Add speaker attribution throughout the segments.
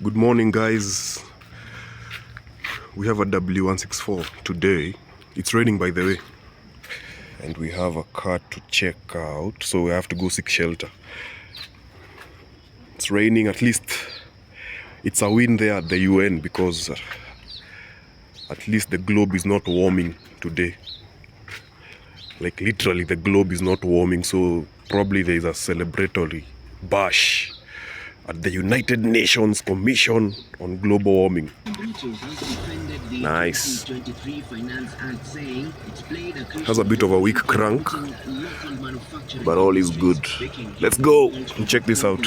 Speaker 1: Good morning, guys. We have a W164 today. It's raining, by the way, and we have a car to check out, so we have to go seek shelter. It's raining. At least it's a win there at the UN, because at least the globe is not warming today. Like literally the globe is not warming, so probably there is a celebratory bash at the United Nations Commission on Global Warming. Nice. Has a bit of a weak crank, but all is good. Let's go and check this out.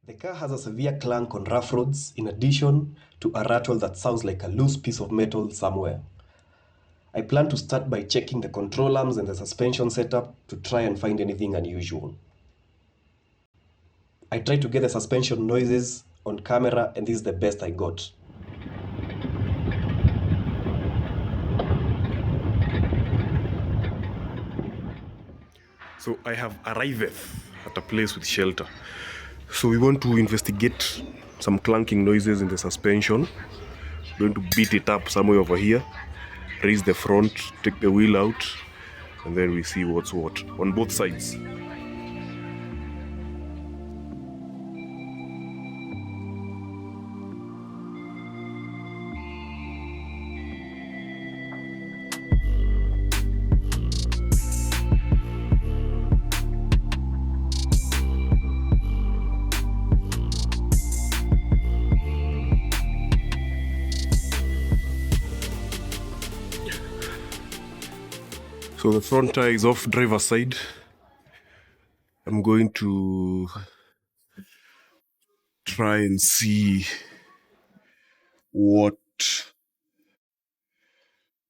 Speaker 2: The car has a severe clank on rough roads, in addition to a rattle that sounds like a loose piece of metal somewhere. I plan to start by checking the control arms and the suspension setup to try and find anything unusual. I tried to get the suspension noises on camera, and this is the best I got.
Speaker 1: So I have arrived at a place with shelter. So we want to investigate some clanking noises in the suspension. We're going to beat it up somewhere over here, raise the front, take the wheel out, and then we see what's what on both sides. So the front tire is off driver's side. I'm going to try and see what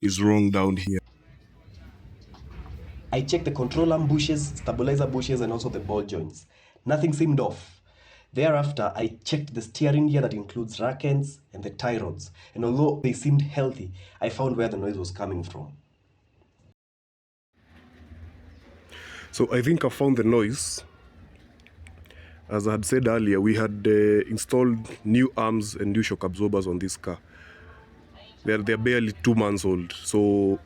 Speaker 1: is wrong down here.
Speaker 2: I checked the control arm bushes, stabilizer bushes, and also the ball joints. Nothing seemed off. Thereafter, I checked the steering gear, that includes rack ends, and the tie rods. And although they seemed healthy, I found where the noise was coming from.
Speaker 1: So I think I found the noise. As I had said earlier, we had installed new arms and new shock absorbers on this car. They're barely 2 months old, so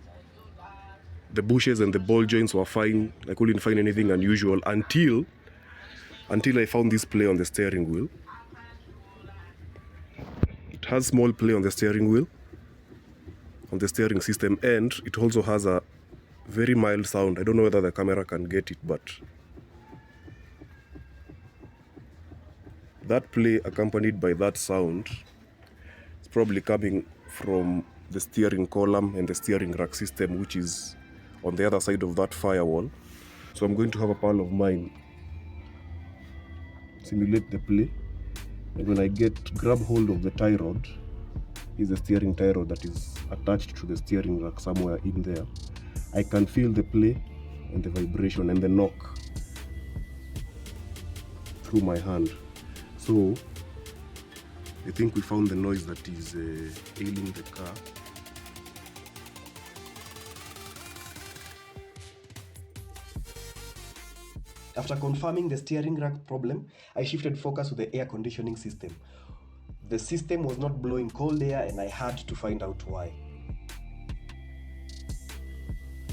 Speaker 1: the bushes and the ball joints were fine. I couldn't find anything unusual until I found this play on the steering wheel. It has small play on the steering wheel, on the steering system, and it also has a very mild sound. I don't know whether the camera can get it, but that play accompanied by that sound is probably coming from the steering column and the steering rack system, which is on the other side of that firewall. So I'm going to have a pal of mine simulate the play, and when I grab hold of the tie rod, is the steering tie rod that is attached to the steering rack somewhere in there, I can feel the play and the vibration and the knock through my hand. So I think we found the noise that is ailing the car.
Speaker 2: After confirming the steering rack problem, I shifted focus to the air conditioning system. The system was not blowing cold air, and I had to find out why.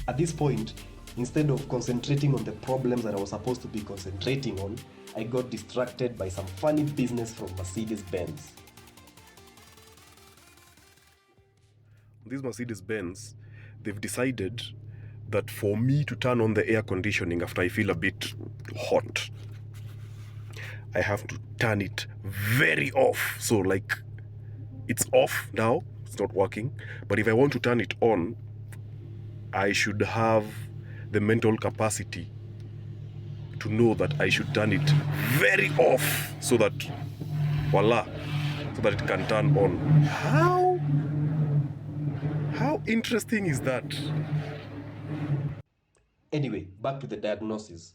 Speaker 2: At this point, instead of concentrating on the problems that I was supposed to be concentrating on, I got distracted by some funny business from Mercedes-Benz.
Speaker 1: This Mercedes-Benz, they've decided that for me to turn on the air conditioning after I feel a bit hot, I have to turn it very off. So like, it's off now, it's not working. But if I want to turn it on, I should have the mental capacity to know that I should turn it very off so that, voila, so that it can turn on. How interesting is that?
Speaker 2: Anyway, back to the diagnosis.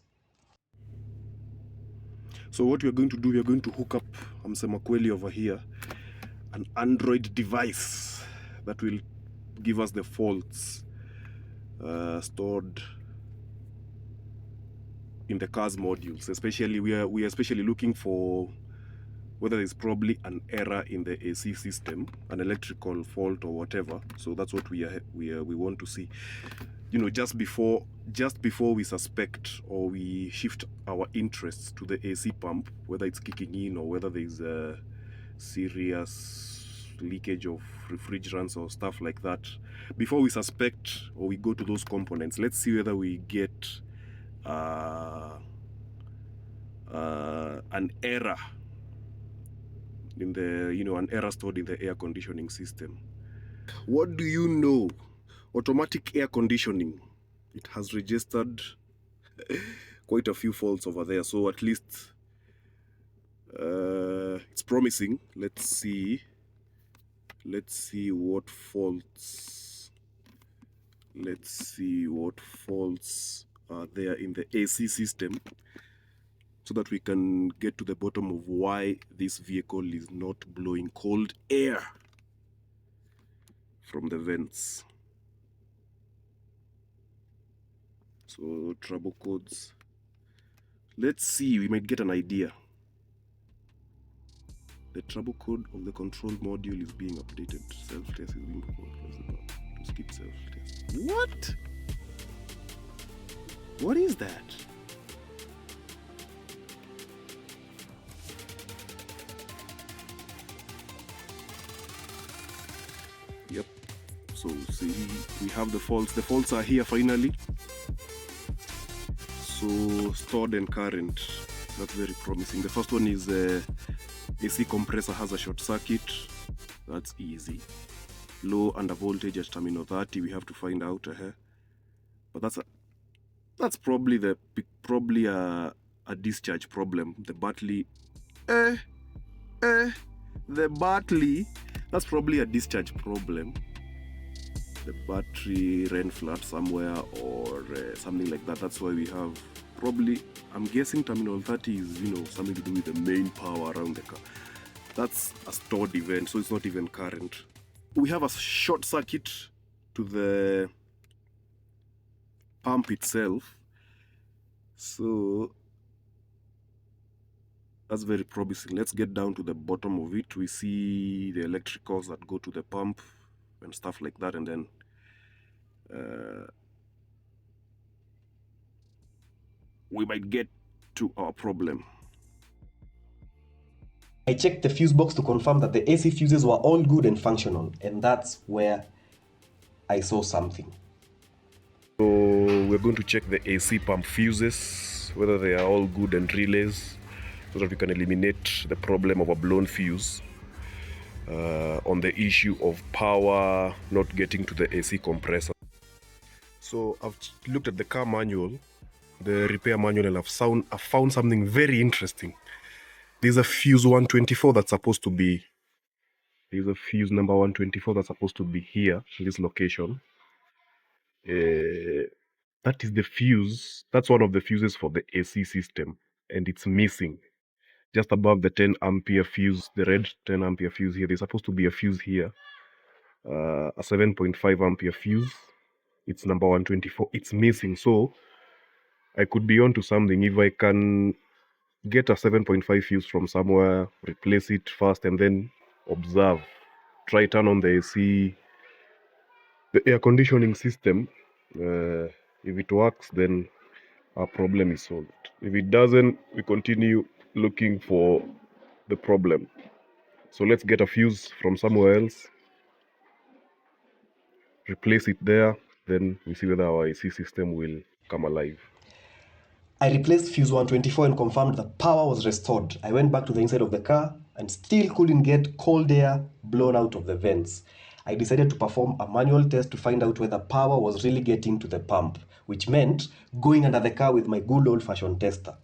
Speaker 1: So what we're going to do, we're going to hook up Msemakweli over here, an Android device that will give us the faults stored in the car's modules. Especially we are especially looking for whether there's probably an error in the AC system, an electrical fault or whatever. So that's what we want to see. You know, just before we suspect or we shift our interests to the AC pump, whether it's kicking in or whether there's a serious leakage of refrigerants or stuff like that, before we suspect or we go to those components, let's see whether we get an error in the, you know, an error stored in the air conditioning system. What do you know? Automatic air conditioning, it has registered quite a few faults over there, so at least it's promising. Let's see what faults are there in the AC system, so that we can get to the bottom of why this vehicle is not blowing cold air from the vents. So trouble codes, let's see, we might get an idea. The trouble code of the control module is being updated. Self-test is being performed. To skip self-test. What? What is that? Yep. So see, we have the faults. The faults are here finally. So stored and current. That's very promising. The first one is AC compressor has a short circuit. That's easy. Low under voltage at terminal 30. We have to find out. But that's probably a discharge problem. The battery. The battery. That's probably a discharge problem. The battery ran flat somewhere or something like that. That's why we have probably, I'm guessing terminal 30 is, you know, something to do with the main power around the car. That's a stored event, so it's not even current. We have a short circuit to the pump itself, so that's very promising. Let's get down to the bottom of it. We see the electricals that go to the pump and stuff like that, and then we might get to our problem.
Speaker 2: I checked the fuse box to confirm that the AC fuses were all good and functional, and that's where I saw something.
Speaker 1: So we're going to check the AC pump fuses, whether they are all good and relays, so that we can eliminate the problem of a blown fuse on the issue of power not getting to the AC compressor. So I've looked at the car manual, the repair manual, and I've found something very interesting. There's a fuse 124 that's supposed to be, there's a fuse number 124 that's supposed to be here in this location. That is the fuse, that's one of the fuses for the AC system, and it's missing just above the 10 ampere fuse, the red 10 ampere fuse here. There's supposed to be a fuse here, a 7.5 ampere fuse. It's number 124. It's missing, so I could be onto something. If I can get a 7.5 fuse from somewhere, replace it first, and then observe, try turn on the AC, the air conditioning system. If it works, then our problem is solved. If it doesn't, we continue looking for the problem. So let's get a fuse from somewhere else, replace it there, then we see whether our AC system will come alive.
Speaker 2: I replaced fuse 124 and confirmed that power was restored. I went back to the inside of the car and still couldn't get cold air blown out of the vents. I decided to perform a manual test to find out whether power was really getting to the pump, which meant going under the car with my good old-fashioned tester.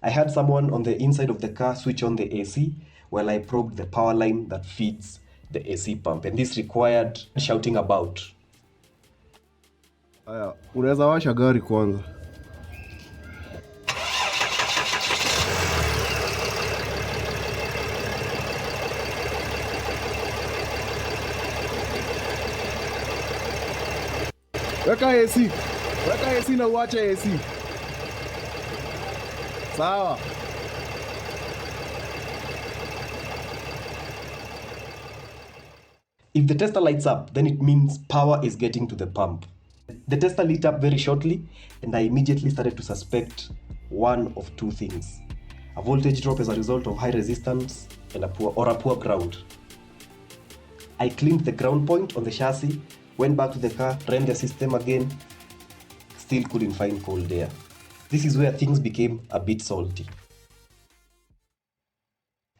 Speaker 2: I had someone on the inside of the car switch on the AC while I probed the power line that feeds the AC pump, and this required shouting about.
Speaker 3: Aya, unaweza washa gari kwanza. Weka AC na uache AC. Sawa.
Speaker 2: If the tester lights up, then it means power is getting to the pump. The tester lit up very shortly, and I immediately started to suspect one of two things: a voltage drop as a result of high resistance and a poor ground. I cleaned the ground point on the chassis, went back to the car, ran the system again, still couldn't find cold air. This is where things became a bit salty.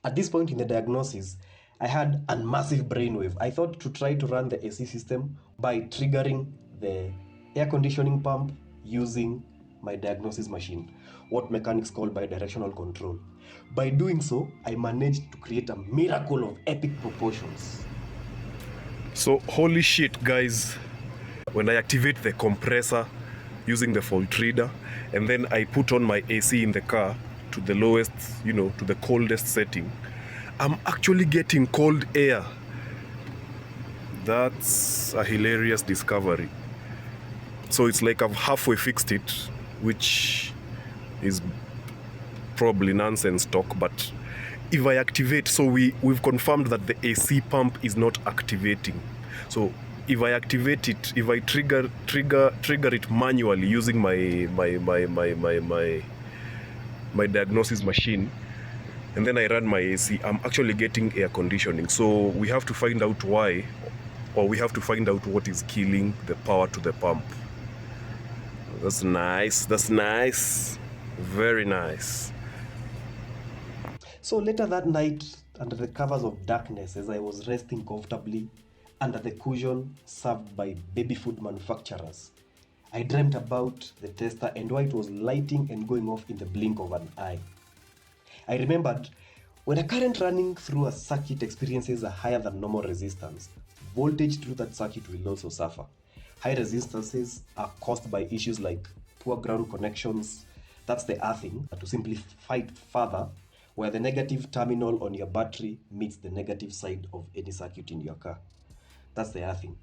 Speaker 2: At this point in the diagnosis, I had a massive brainwave. I thought to try to run the AC system by triggering the air conditioning pump using my diagnosis machine, what mechanics call bidirectional control. By doing so, I managed to create a miracle of epic proportions.
Speaker 1: So holy shit, guys, when I activate the compressor using the fault reader, and then I put on my AC in the car to the lowest, to the coldest setting, I'm actually getting cold air. That's a hilarious discovery. So it's like I've halfway fixed it, which is probably nonsense talk, but if I activate, so we've confirmed that the AC pump is not activating. So if I activate it, if I trigger it manually using my diagnosis machine, and then I run my AC, I'm actually getting air conditioning. So we have to find out why, or we have to find out what is killing the power to the pump. That's nice. That's nice. Very nice.
Speaker 2: So later that night, under the covers of darkness, as I was resting comfortably under the cushion served by baby food manufacturers, I dreamt about the tester and why it was lighting and going off in the blink of an eye. I remembered when a current running through a circuit experiences a higher than normal resistance, voltage through that circuit will also suffer. High resistances are caused by issues like poor ground connections, that's the earthing. To simplify it further, where the negative terminal on your battery meets the negative side of any circuit in your car. That's the earthing.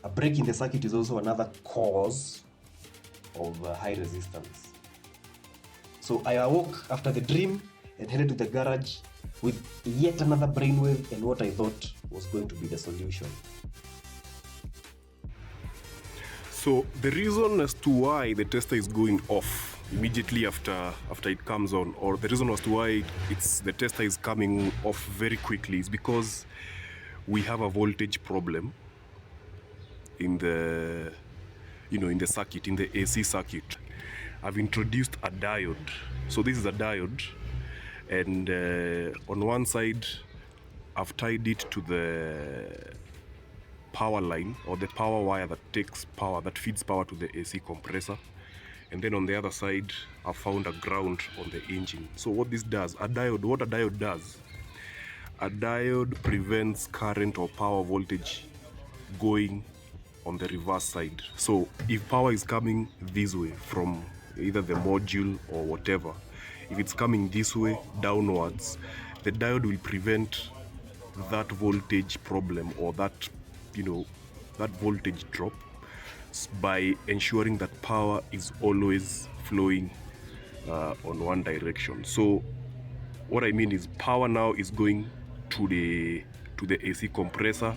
Speaker 2: A break in the circuit is also another cause of high resistance. So I awoke after the dream and headed to the garage with yet another brainwave and what I thought was going to be the solution.
Speaker 1: So the reason as to why the tester is going off immediately after it comes on, or the reason as to why the tester is coming off very quickly, is because we have a voltage problem in the in the circuit, in the AC circuit. I've introduced a diode. So this is a diode, and on one side I've tied it to the power line, or the power wire that takes power, that feeds power to the AC compressor, and then on the other side I've found a ground on the engine. So what this does, what a diode does, a diode prevents current or power voltage going on the reverse side. So if power is coming this way from either the module or whatever, if it's coming this way downwards, the diode will prevent that voltage problem, or that that voltage drop, by ensuring that power is always flowing on one direction. So what I mean is, power now is going to the AC compressor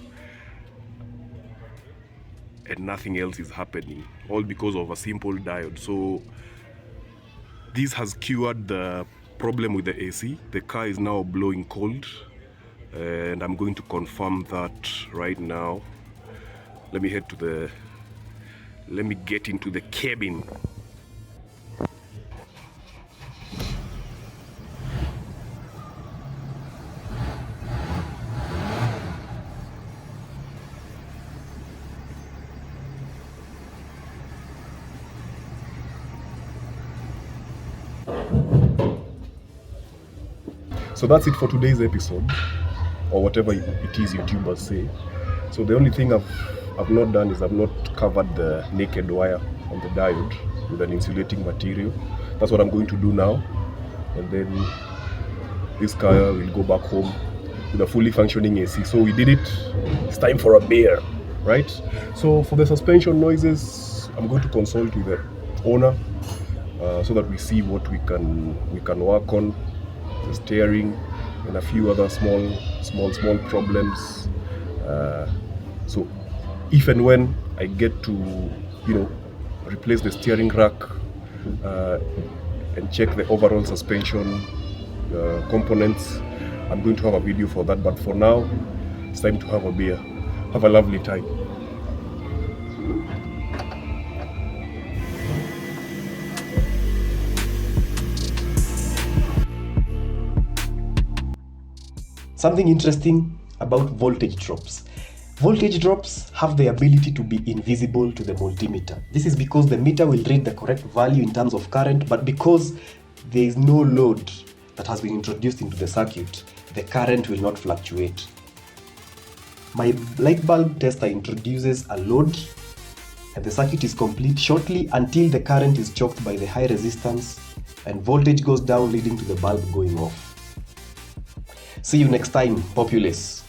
Speaker 1: and nothing else is happening, all because of a simple diode. So this has cured the problem with the AC. The car is now blowing cold, and I'm going to confirm that right now. Let me get into the cabin.
Speaker 3: So that's it for today's episode, or whatever it is YouTubers say. So the only thing I've not done is I've not covered the naked wire on the diode with an insulating material. That's what I'm going to do now, and then this car will go back home with a fully functioning AC. So we did it. It's time for a beer, right? So for the suspension noises, I'm going to consult with owner, so that we see what we can work on, the steering and a few other small problems. So if and when I get to, you know, replace the steering rack and check the overall suspension components, I'm going to have a video for that. But for now, it's time to have a beer. Have a lovely time.
Speaker 2: Something interesting about voltage drops. Voltage drops have the ability to be invisible to the multimeter. This is because the meter will read the correct value in terms of current, but because there is no load that has been introduced into the circuit, the current will not fluctuate. My light bulb tester introduces a load, and the circuit is complete shortly until the current is choked by the high resistance and voltage goes down, leading to the bulb going off. See you next time, populace.